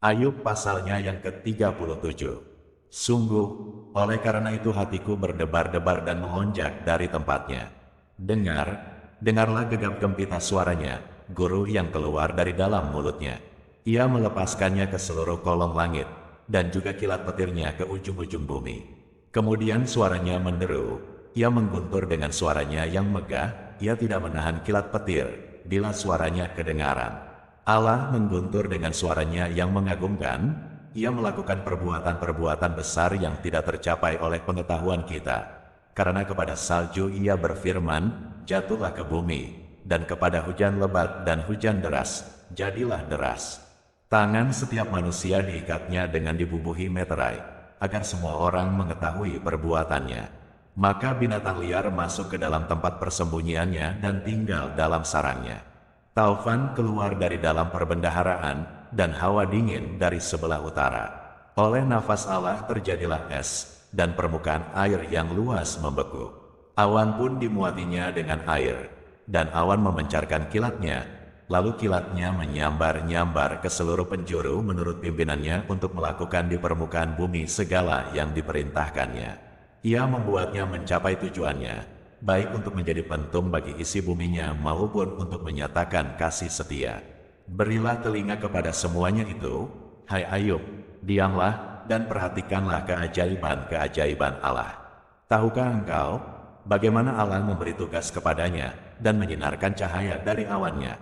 Ayub pasalnya yang ke-37. Sungguh, oleh karena itu hatiku berdebar-debar dan melonjak dari tempatnya. Dengarlah gegap gempita suaranya, guruh yang keluar dari dalam mulutnya. Ia melepaskannya ke seluruh kolong langit, dan juga kilat petirnya ke ujung-ujung bumi. Kemudian suaranya menderu, ia mengguntur dengan suaranya yang megah, ia tidak menahan kilat petir, bila suaranya kedengaran. Allah mengguntur dengan suaranya yang mengagumkan, ia melakukan perbuatan-perbuatan besar yang tidak tercapai oleh pengetahuan kita. Karena kepada salju ia berfirman, jatuhlah ke bumi, dan kepada hujan lebat dan hujan deras, jadilah deras. Tangan setiap manusia diikatnya dengan dibubuhi meterai, agar semua orang mengetahui perbuatannya. Maka binatang liar masuk ke dalam tempat persembunyiannya dan tinggal dalam sarangnya. Taufan keluar dari dalam perbendaharaan, dan hawa dingin dari sebelah utara. Oleh nafas Allah terjadilah es, dan permukaan air yang luas membeku. Awan pun dimuatinya dengan air, dan awan memancarkan kilatnya, lalu kilatnya menyambar-nyambar ke seluruh penjuru menurut pimpinannya untuk melakukan di permukaan bumi segala yang diperintahkannya. Ia membuatnya mencapai tujuannya, baik untuk menjadi pentung bagi isi buminya maupun untuk menyatakan kasih setia. Berilah telinga kepada semuanya itu, hai Ayub, diamlah dan perhatikanlah keajaiban-keajaiban Allah. Tahukah engkau, bagaimana Allah memberi tugas kepadanya dan menyinarkan cahaya dari awannya?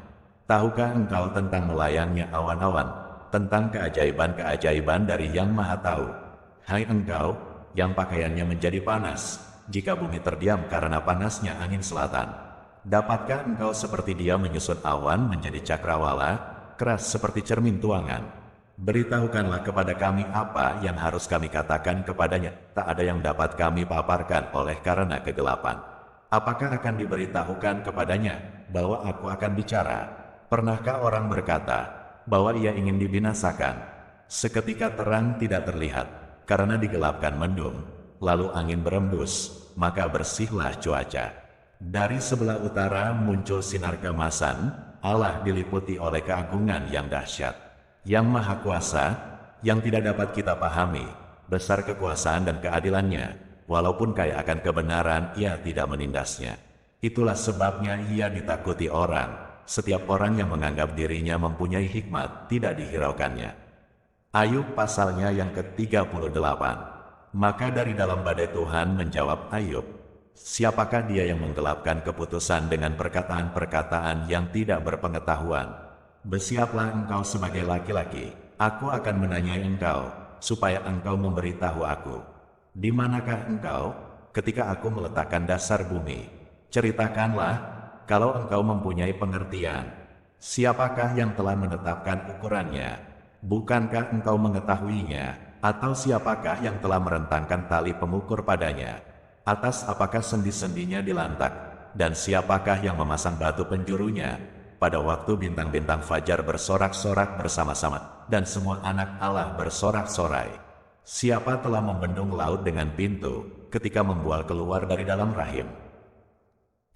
Tahukah engkau tentang melayangnya awan-awan, tentang keajaiban-keajaiban dari Yang Maha Tahu? Hai engkau, yang pakaiannya menjadi panas, jika bumi terdiam karena panasnya angin selatan. Dapatkah engkau seperti dia menyusun awan menjadi cakrawala, keras seperti cermin tuangan? Beritahukanlah kepada kami apa yang harus kami katakan kepadanya. Tak ada yang dapat kami paparkan oleh karena kegelapan. Apakah akan diberitahukan kepadanya bahwa aku akan bicara? Pernahkah orang berkata bahwa ia ingin dibinasakan? Seketika terang tidak terlihat, karena digelapkan mendung. Lalu angin berembus, maka bersihlah cuaca. Dari sebelah utara muncul sinar keemasan, Allah diliputi oleh keagungan yang dahsyat. Yang Maha Kuasa, yang tidak dapat kita pahami, besar kekuasaan dan keadilannya, walaupun kaya akan kebenaran, ia tidak menindasnya. Itulah sebabnya ia ditakuti orang, setiap orang yang menganggap dirinya mempunyai hikmat, tidak dihiraukannya. Ayub pasalnya yang ke-38. Maka dari dalam badai Tuhan menjawab Ayub, siapakah dia yang menggelapkan keputusan dengan perkataan-perkataan yang tidak berpengetahuan? Bersiaplah engkau sebagai laki-laki, aku akan menanyai engkau, supaya engkau memberitahu aku. Di manakah engkau, ketika aku meletakkan dasar bumi? Ceritakanlah, kalau engkau mempunyai pengertian. Siapakah yang telah menetapkan ukurannya? Bukankah engkau mengetahuinya? Atau siapakah yang telah merentangkan tali pengukur padanya? Atas apakah sendi-sendinya dilantak? Dan siapakah yang memasang batu penjurunya? Pada waktu bintang-bintang fajar bersorak-sorak bersama-sama, dan semua anak Allah bersorak-sorai. Siapa telah membendung laut dengan pintu, ketika membual keluar dari dalam rahim?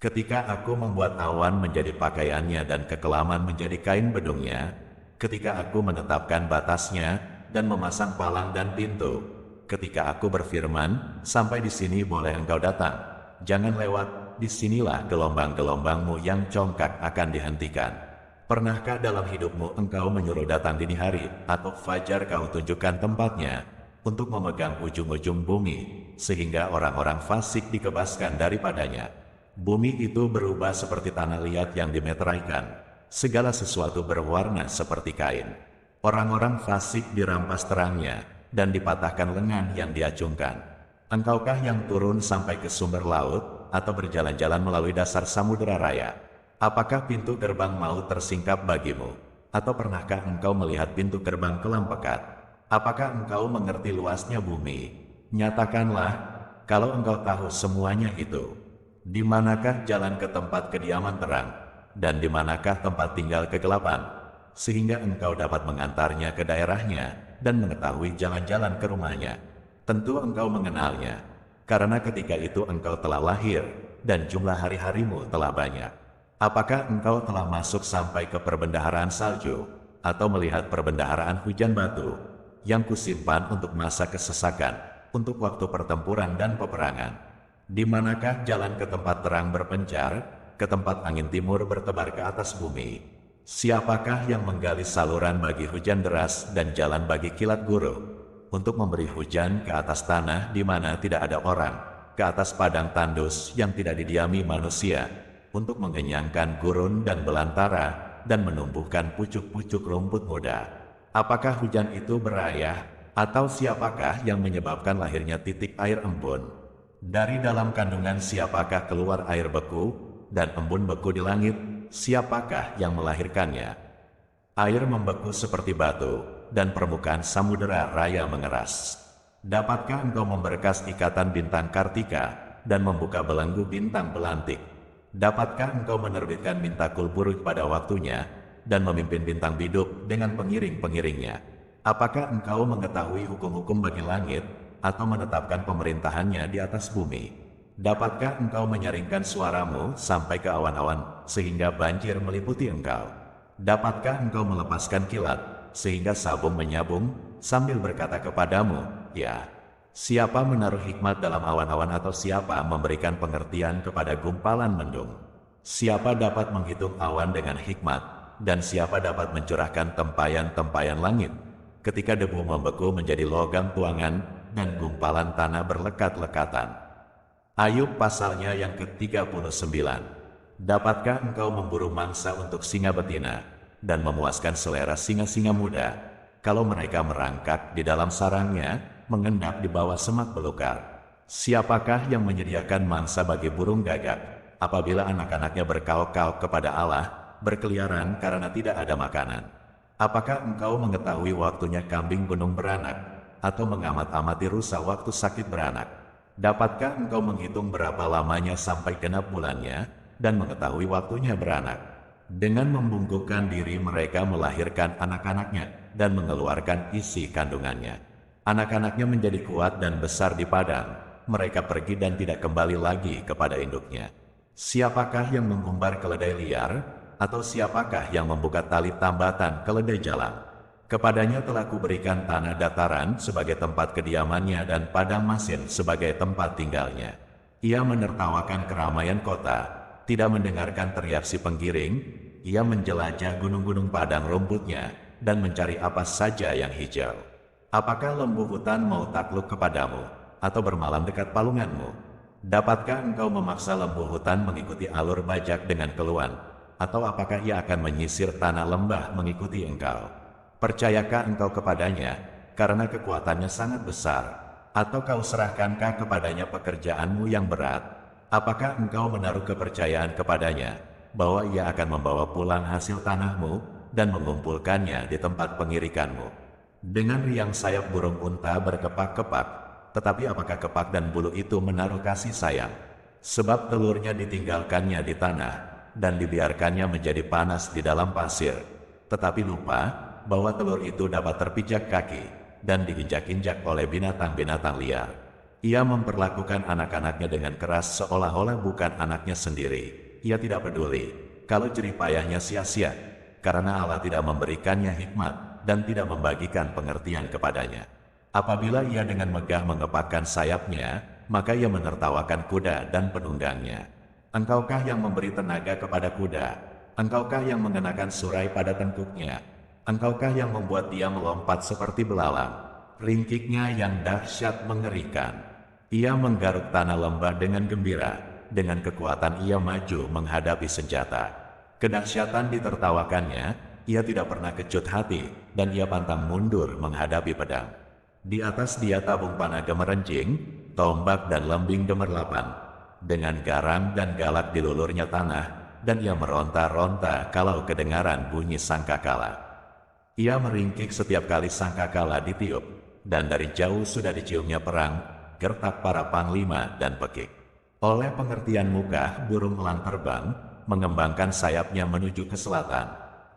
Ketika aku membuat awan menjadi pakaiannya dan kekelaman menjadi kain bedungnya, ketika aku menetapkan batasnya, dan memasang palang dan pintu. Ketika aku berfirman, sampai di sini boleh engkau datang. Jangan lewat, disinilah gelombang-gelombangmu yang congkak akan dihentikan. Pernahkah dalam hidupmu engkau menyuruh datang dini hari, atau fajar kau tunjukkan tempatnya, untuk memegang ujung-ujung bumi, sehingga orang-orang fasik dikebaskan daripadanya? Bumi itu berubah seperti tanah liat yang dimeteraikan. Segala sesuatu berwarna seperti kain. Orang-orang fasik dirampas terangnya, dan dipatahkan lengan yang diacungkan. Engkaukah yang turun sampai ke sumber laut, atau berjalan-jalan melalui dasar samudera raya? Apakah pintu gerbang maut tersingkap bagimu? Atau pernahkah engkau melihat pintu gerbang kelam pekat? Apakah engkau mengerti luasnya bumi? Nyatakanlah, kalau engkau tahu semuanya itu. Di manakah jalan ke tempat kediaman terang? Dan di manakah tempat tinggal kegelapan? Sehingga engkau dapat mengantarnya ke daerahnya, dan mengetahui jalan-jalan ke rumahnya. Tentu engkau mengenalnya, karena ketika itu engkau telah lahir, dan jumlah hari-harimu telah banyak. Apakah engkau telah masuk sampai ke perbendaharaan salju, atau melihat perbendaharaan hujan batu yang kusimpan untuk masa kesesakan, untuk waktu pertempuran dan peperangan. Di manakah jalan ke tempat terang berpencar, ke tempat angin timur bertebar ke atas bumi? Siapakah yang menggali saluran bagi hujan deras dan jalan bagi kilat guru? Untuk memberi hujan ke atas tanah di mana tidak ada orang, ke atas padang tandus yang tidak didiami manusia, untuk mengenyangkan gurun dan belantara, dan menumbuhkan pucuk-pucuk rumput muda. Apakah hujan itu berayah, atau siapakah yang menyebabkan lahirnya titik air embun? Dari dalam kandungan siapakah keluar air beku, dan embun beku di langit, siapakah yang melahirkannya? Air membeku seperti batu, dan permukaan samudera raya mengeras. Dapatkah engkau memberkas ikatan bintang Kartika, dan membuka belenggu bintang belantik? Dapatkah engkau menerbitkan mintakul buruk pada waktunya, dan memimpin bintang biduk dengan pengiring-pengiringnya? Apakah engkau mengetahui hukum-hukum bagi langit, atau menetapkan pemerintahannya di atas bumi? Dapatkah engkau menyaringkan suaramu sampai ke awan-awan, sehingga banjir meliputi engkau? Dapatkah engkau melepaskan kilat, sehingga sabung menyabung, sambil berkata kepadamu, ya, siapa menaruh hikmat dalam awan-awan atau siapa memberikan pengertian kepada gumpalan mendung? Siapa dapat menghitung awan dengan hikmat, dan siapa dapat mencurahkan tempayan-tempayan langit? Ketika debu membeku menjadi logam tuangan, dan gumpalan tanah berlekat-lekatan. Ayub pasalnya yang ke-39. Dapatkah engkau memburu mangsa untuk singa betina, dan memuaskan selera singa-singa muda, kalau mereka merangkak di dalam sarangnya, mengendap di bawah semak belukar? Siapakah yang menyediakan mangsa bagi burung gagak, apabila anak-anaknya berkaok-kaok kepada Allah, berkeliaran karena tidak ada makanan? Apakah engkau mengetahui waktunya kambing gunung beranak, atau mengamat-amati rusa waktu sakit beranak? Dapatkah engkau menghitung berapa lamanya sampai genap bulannya, dan mengetahui waktunya beranak? Dengan membungkukkan diri mereka melahirkan anak-anaknya, dan mengeluarkan isi kandungannya. Anak-anaknya menjadi kuat dan besar di padang, mereka pergi dan tidak kembali lagi kepada induknya. Siapakah yang mengumbar keledai liar, atau siapakah yang membuka tali tambatan keledai jalang? Kepadanya telah kuberikan tanah dataran sebagai tempat kediamannya dan padang masin sebagai tempat tinggalnya. Ia menertawakan keramaian kota, tidak mendengarkan teriak si penggiring. Ia menjelajah gunung-gunung padang rumputnya, dan mencari apa saja yang hijau. Apakah lembu hutan mau takluk kepadamu, atau bermalam dekat palunganmu? Dapatkah engkau memaksa lembu hutan mengikuti alur bajak dengan keluhan, atau apakah ia akan menyisir tanah lembah mengikuti engkau? Percayakah engkau kepadanya, karena kekuatannya sangat besar? Atau kau serahkankah kepadanya pekerjaanmu yang berat? Apakah engkau menaruh kepercayaan kepadanya, bahwa ia akan membawa pulang hasil tanahmu, dan mengumpulkannya di tempat pengirikanmu? Dengan riang sayap burung unta berkepak-kepak, tetapi apakah kepak dan bulu itu menaruh kasih sayang? Sebab telurnya ditinggalkannya di tanah, dan dibiarkannya menjadi panas di dalam pasir. Tetapi lupa bahwa telur itu dapat terpijak kaki, dan diinjak-injak oleh binatang-binatang liar. Ia memperlakukan anak-anaknya dengan keras seolah-olah bukan anaknya sendiri. Ia tidak peduli kalau jerih payahnya sia-sia, karena Allah tidak memberikannya hikmat, dan tidak membagikan pengertian kepadanya. Apabila ia dengan megah mengepakkan sayapnya, maka ia menertawakan kuda dan penunggangnya. Engkaukah yang memberi tenaga kepada kuda? Engkaukah yang mengenakan surai pada tengkuknya? Engkaukah yang membuat dia melompat seperti belalang? Ringkiknya yang dahsyat mengerikan. Ia menggaruk tanah lembah dengan gembira, dengan kekuatan ia maju menghadapi senjata. Kedahsyatan ditertawakannya, ia tidak pernah kecut hati, dan ia pantang mundur menghadapi pedang. Di atas dia tabung panah gemerenjing, tombak dan lembing gemerlapan. Dengan garang dan galak dilulurnya tanah, dan ia meronta-ronta kalau kedengaran bunyi sangkakala. Ia meringkik setiap kali sangkakala ditiup, dan dari jauh sudah diciumnya perang, gertak para panglima dan pekik. Oleh pengertian muka, burung elang terbang, mengembangkan sayapnya menuju ke selatan.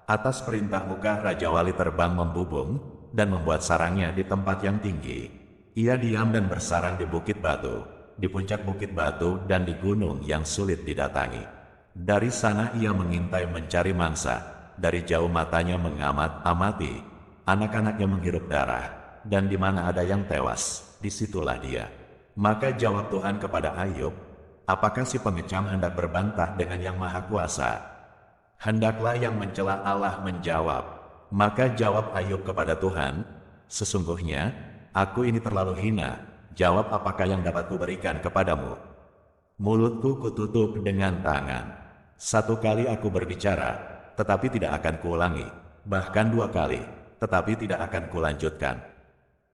Atas perintah muka, Raja Wali terbang membubung, dan membuat sarangnya di tempat yang tinggi. Ia diam dan bersarang di bukit batu, di puncak bukit batu dan di gunung yang sulit didatangi. Dari sana ia mengintai mencari mangsa, dari jauh matanya mengamat-amati anak-anaknya menghirup darah, dan di mana ada yang tewas, disitulah dia. Maka jawab Tuhan kepada Ayub, apakah si pengecam hendak berbantah dengan yang Maha Kuasa? Hendaklah yang mencela Allah menjawab. Maka jawab Ayub kepada Tuhan, sesungguhnya, aku ini terlalu hina. Jawab apakah yang dapat kuberikan kepadamu? Mulutku kututup dengan tangan. 1 kali aku berbicara, tetapi tidak akan kuulangi. Bahkan 2 kali, tetapi tidak akan kulanjutkan.